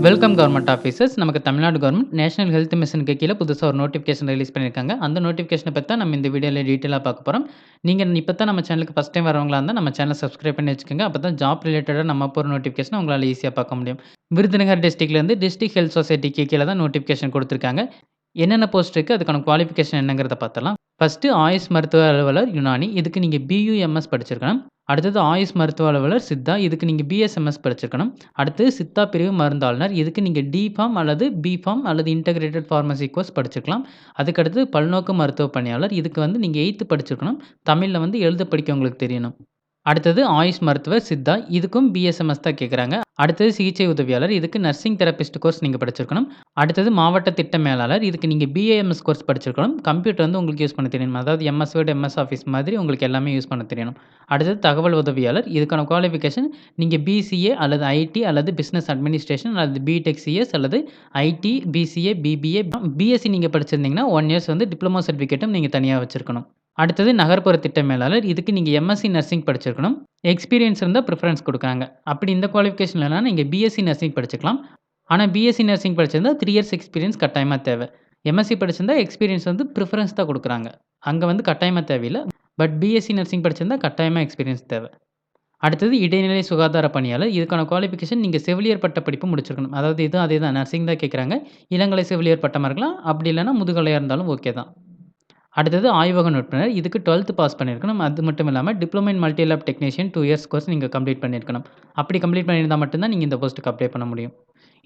Welcome government officers. நமக்கு Tamil Nadu government national health மிஷனுக்கு கீழ புதுசா ஒரு நோட்டிஃபிகேஷன் ரிலீஸ் பண்ணியிருக்காங்க. அந்த நோட்டிஃபிகேஷன பத்தி தான் நம்ம இந்த வீடியோல டீட்டெயிலா பார்க்க போறோம். நீங்க இப்ப தான் நம்ம சேனலுக்கு ஃபர்ஸ்ட் டைம் வரவங்களா இருந்தா நம்ம சேனல சப்ஸ்கிரைப் பண்ணி வச்சுக்கோங்க. அப்பதான் ஜாப் ரிலேட்டடா நம்ம போடுற நோட்டிஃபிகேஷன உங்களால ஈஸியா பார்க்க முடியும். விருதுநகர் டிஸ்ட்ரிக்ட்லேருந்து டிஸ்ட்ரிக்ட் ஹெல்த் சொசைட்டிக்கு கீழ தான் நோட்டிஃபிகேஷன் குடுத்துருக்காங்க. என்னென்ன போஸ்ட் இருக்கு, அதுக்கான குவாலிஃபிகேஷன் என்னங்கிறத பார்த்தரலாம். ஃபர்ஸ்ட்டு ஆயுஷ் மருத்துவ அலுவலர் யுனானி. இதுக்கு நீங்க பியூஎம்எஸ் படிச்சிருக்கணும். அடுத்தது ஆயுஷ் மருத்துவ அலுவலர் சித்தா. இதுக்கு நீங்க பிஎஸ்எம்எஸ் படிச்சிருக்கணும். அடுத்து சித்தா பிரிவு மருந்தாளுநர். இதுக்கு நீங்க டி.ஃபார்ம் அல்லது பி.ஃபார்ம் அல்லது இன்டகிரேட்டட் பார்மசி கோர்ஸ் படிச்சிருக்கலாம். அதுக்கடுத்து பல்நோக்கு மருத்துவ பணியாளர். இதுக்கு வந்து நீங்க 8த் படிச்சிருக்கணும். தமிழ்ல வந்து எழுத படிக்க உங்களுக்கு தெரியணும். அடுத்தது ஆயுஷ் மருத்துவர் சித்தா. இதுக்கும் பிஎஸ்எம்எஸ் தான் கேட்குறாங்க. அடுத்தது சிகிச்சை உதவியாளர். இதுக்கு நர்சிங் தெரபிஸ்ட் கோர்ஸ் நீங்க படிச்சிருக்கணும். அடுத்தது மாவட்ட திட்ட மேலாளர். இதுக்கு நீங்க பிஏஎம்எஸ் கோர்ஸ் படிச்சிருக்கணும். கம்ப்யூட்டர் வந்து உங்களுக்கு யூஸ் பண்ண தெரியணும். அதாவது எம்எஸ் வேர்ட், எம்எஸ் ஆஃபீஸ் மாதிரி உங்களுக்கு எல்லாமே யூஸ் பண்ண தெரியணும். அடுத்தது தகவல் உதவியாளர். இதுக்கான குவாலிஃபிகேஷன் நீங்க பிசிஏ அல்லது ஐடி அல்லது பிசினஸ் அட்மினிஸ்ட்ரேஷன் அல்லது பிடெக் சிஎஸ் அல்லது ஐடி, பிசிஏ, பிபிஏ, பிஎஸ்சி நீங்க படிச்சிருந்தீங்கன்னா 1 இயர்ஸ் வந்து டிப்ளமோ சர்டிஃபிகேட்டும் நீங்க தனியா வச்சிருக்கணும். அடுத்தது நகர்ப்புற திட்ட மேலாளர். இதுக்கு நீங்க எம்எஸ்சி நர்சிங் படிச்சிருக்கணும். எக்ஸ்பீரியன்ஸ் இருந்தா பிரிஃபரன்ஸ் குடுக்குறாங்க. அப்படி இந்த குவாலிஃபிகேஷன் இல்லன்னா நீங்க பிஎஸ்சி நர்சிங் படிச்சுக்கலாம். ஆனா பிஎஸ்சி நர்சிங் படிச்சிருந்தா 3 இயர்ஸ் எக்ஸ்பீரியன்ஸ் கட்டாயமா தேவை. எம்எஸ்சி படிச்சிருந்தா எக்ஸ்பீரியன்ஸ் வந்து பிரிஃபரன்ஸ் தான் குடுக்குறாங்க. அங்க வந்து கட்டாயமா தேவையில்ல. பட் பிஎஸ்சி நர்சிங் படிச்சிருந்தா கட்டாயமா எக்ஸ்பீரியன்ஸ் தேவை. அடுத்தது இடைநிலை சுகாதார பணியாளர். இதுக்கான குவாலிஃபிகேஷன் நீங்க செவிலியர் பட்ட படிப்பு முடிச்சிருக்கணும். அதாவது இதுவும் அதே தான் நர்சிங் தான் கேட்குறாங்க. இளங்கலை செவிலியர் பட்டமா இருக்கலாம். அப்படி இல்லன்னா முதுகலையா இருந்தாலும் ஓகே தான். அடுத்தது ஆய்வக நுட்புணர். இதுக்கு 12த் பாஸ் பண்ணியிருக்கணும். அது மட்டும் இல்லாம diploma in multi lab technician 2 years course நீங்க கம்ப்ளீட் பண்ணியிருக்கணும். அப்படி கம்ப்ளீட் பண்ணியிருந்தா மட்டும் தான் நீங்க இந்த போஸ்ட்டுக்கு அப்ளை பண்ண முடியும்.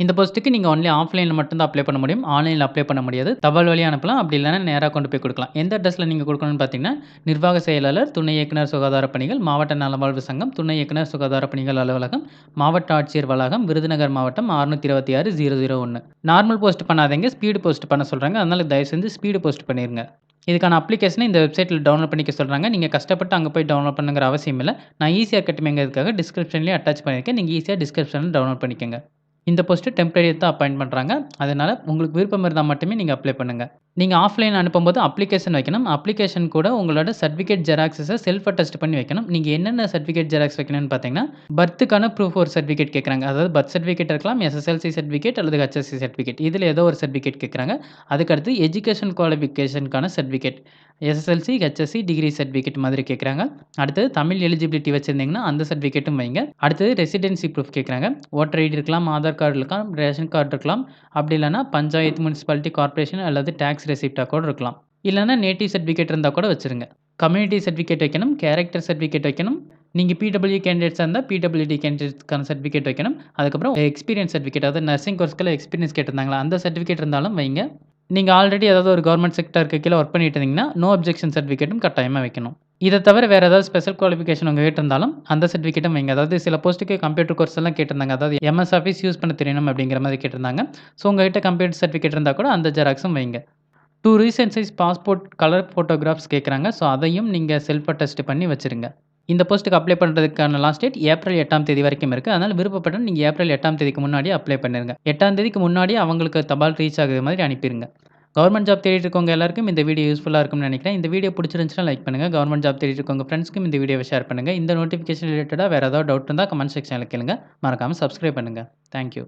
இந்த போஸ்ட்டுக்கு நீங்க ஒன்லி ஆஃப்லைன்ல மட்டும் தான் அப்ளை பண்ண முடியும். ஆன்லைன்ல அப்ளை பண்ண முடியாது. தபால் வழியா அனுப்பலாம். அப்படி இல்லன்னா நேரா கொண்டு போய் குடுக்கலாம். எந்த அட்ரஸ்ல நீங்க குடுக்கணும்னு பார்த்தீங்கன்னா, நிர்வாக செயலாளர், துணை இயக்குனர் சுகாதார பணிகள், மாவட்ட நலவாழ்வு சங்கம், துணை இயக்குனர் சுகாதார பணிகள் அலுவலகம், மாவட்ட ஆட்சியர் வளாகம், விருதுநகர் மாவட்டம் 626-001. நார்மல் போஸ்ட் பண்ணாதீங்க. ஸ்பீடு போஸ்ட் பண்ண சொல்றாங்க. அதனால தயவு செஞ்சு ஸ்பீடு போஸ்ட் பண்ணிருங்க. இதுக்கான அப்ளிகேஷன இந்த வெப்சைட்ல டவுன்லோட் பண்ணிக்க சொல்றாங்க. நீங்க கஷ்டப்பட்டு அங்க போய் டவுன்லோட் பண்ணுங்கிற அவசியம் இல்ல. நான் ஈஸியா இருக்கட்டுமேங்கிறதுக்காக டிஸ்கிரிப்ஷன்லயே அட்டாச் பண்ணியிருக்கேன். நீங்க ஈஸியா டிஸ்கிரிப்ஷன்ல டவுன்லோட் பண்ணிக்கங்க. இந்த போஸ்ட் டெம்பரரி தான் அப்பாயிண்ட் பண்றாங்க. அதனால உங்களுக்கு விருப்பம் இருந்தா மட்டுமே நீங்க அப்ளை பண்ணுங்க. நீங்க ஆஃப்லைன் அனுப்பும்போது அப்ளிகேஷன் வைக்கணும். அப்ளிகேஷன் கூட உங்களோட சர்டிஃபிகேட் ஜெராக்ஸஸ செல்ஃப் அட்டஸ்ட் பண்ணி வைக்கணும். நீங்க என்னென்ன சர்டிஃபிகேட் ஜெராக்ஸ் வைக்கணும்னு பார்த்தீங்கன்னா, பர்த்துக்கான ப்ரூஃப் ஒரு சர்டிஃபிகேட் கேட்குறாங்க. அதாவது பர்த் சர்டிஃபிகேட் இருக்கலாம், எஸ்எஸ்எல்சி சர்டிஃபிகேட் அல்லது ஹெச்எஸ்சி சர்டிஃபிகேட். இதுல ஏதோ ஒரு சர்டிஃபிகேட் கேட்குறாங்க. அதுக்கடுத்து எஜுகேஷன் குவாலிஃபிகேஷனுக்கான certificate. SSLC, HSC, degree certificate மாதிரி கேட்குறாங்க. அடுத்தது தமிழ் எலிஜிபிலிட்டி வச்சிருந்தீங்கன்னா அந்த சர்டிஃபிகேட்டும் வைங்க. அடுத்தது ரெசிடென்சி ப்ரூஃப் கேட்குறாங்க. ஓட்டர் ஐடி இருக்கலாம், ஆதார் கார்டு இருக்கலாம், ரேஷன் கார்டு இருக்கலாம். அப்படி இல்லன்னா பஞ்சாயத்து, முனிசிபாலிட்டி, கார்ப்பரேஷன் அல்லது டாக்ஸ் ரெசிப்ட்டா கூட இருக்கலாம். இல்லன்னா நேட்டிவ் சர்டிஃபிகேட் இருந்தா கூட வச்சிருங்க. கம்யூனிட்டி சர்டிஃபிகேட் வைக்கணும், கேரக்டர் சர்டிஃபிகேட் வைக்கணும். நீங்க பிடபிள்யூ கேண்டிடேட்ஸா இருந்தா பிடபிள்யூடி கேண்டிடேட்ஸ்க்கான சர்டிஃபிகேட் வைக்கணும். அதுக்கப்புறம் எக்ஸ்பீரியன்ஸ் சர்டிஃபிகேட், அதாவது நர்சிங் கோர்ஸ்க்குள்ள எக்ஸ்பீரியன்ஸ் கேட்டிருந்தாங்களா, அந்த சர்டிஃபிகேட் இருந்தாலும் வைங்க. நீங்க ஆல்ரெடி ஏதாவது ஒரு கவர்மெண்ட் செக்டாருக்கு கீழ ஒர்க் பண்ணிட்டு இருந்தீங்கன்னா, நோ அப்ஜெக்ஷன் சர்டிஃபிகேட்டும் கட்டாயமா வைக்கணும். இத தவிர வேற ஏதாவது ஸ்பெஷல் குவாலிஃபிகேஷன் உங்ககிட்ட இருந்தாலும் அந்த சர்டிஃபிகேட்டும் வைங்க. அதாவது சில போஸ்ட்டுக்கு கம்ப்யூட்டர் கோர்ஸ் எல்லாம் கேட்டிருந்தாங்க. அதாவது எம்எஸ் ஆஃபீஸ் யூஸ் பண்ண தெரியணும் அப்படிங்கிற மாதிரி கேட்டிருந்தாங்க. ஸோ உங்ககிட்ட கம்ப்யூட்டர் சர்டிஃபிகேட் இருந்தா கூட அந்த ஜெராக்ஸும் வைங்க. 2 recent size passport colour photographs கேட்குறாங்க. ஸோ அதையும் நீங்க செல்ஃப் அட்டஸ்ட் பண்ணி வச்சிருங்க. இந்த போஸ்ட்டுக்கு அப்ளை பண்றதுக்கான லாஸ்ட் டேட் ஏப்ரல் 8ஆம் தேதி வரைக்கும் இருக்கு. அதனால விருப்பப்பட்டா நீங்க ஏப்ரல் 8ஆம் தேதிக்கு முன்னாடியே அப்ளை பண்ணிருங்க. 8ஆம் தேதிக்கு முன்னாடியே அவங்களுக்கு தபால் ரீச் ஆகுற மாதிரி அனுப்பிருங்க. கவர்மெண்ட் ஜாப் தேடிட்டு இருக்கவங்க எல்லாருக்கும் இந்த வீடியோ யூஸ்ஃபுல்லா இருக்கும்னு நினைக்கிறேன். இந்த வீடியோ பிடிச்சிருந்துச்சுனா லைக் பண்ணுங்க. கவர்மெண்ட் ஜாப் தேடிட்டு இருக்கவங்க ஃப்ரெண்ட்ஸ்க்கும் இந்த வீடியோவை ஷேர் பண்ணுங்க. இந்த நோட்டிஃபிகேஷன் ரிலேட்டடா வேற ஏதாவது டவுட் இருந்தா கமெண்ட் செக்ஷன்ல கேளுங்க. மறக்காம சப்ஸ்கிரைப் பண்ணுங்க. Thank you.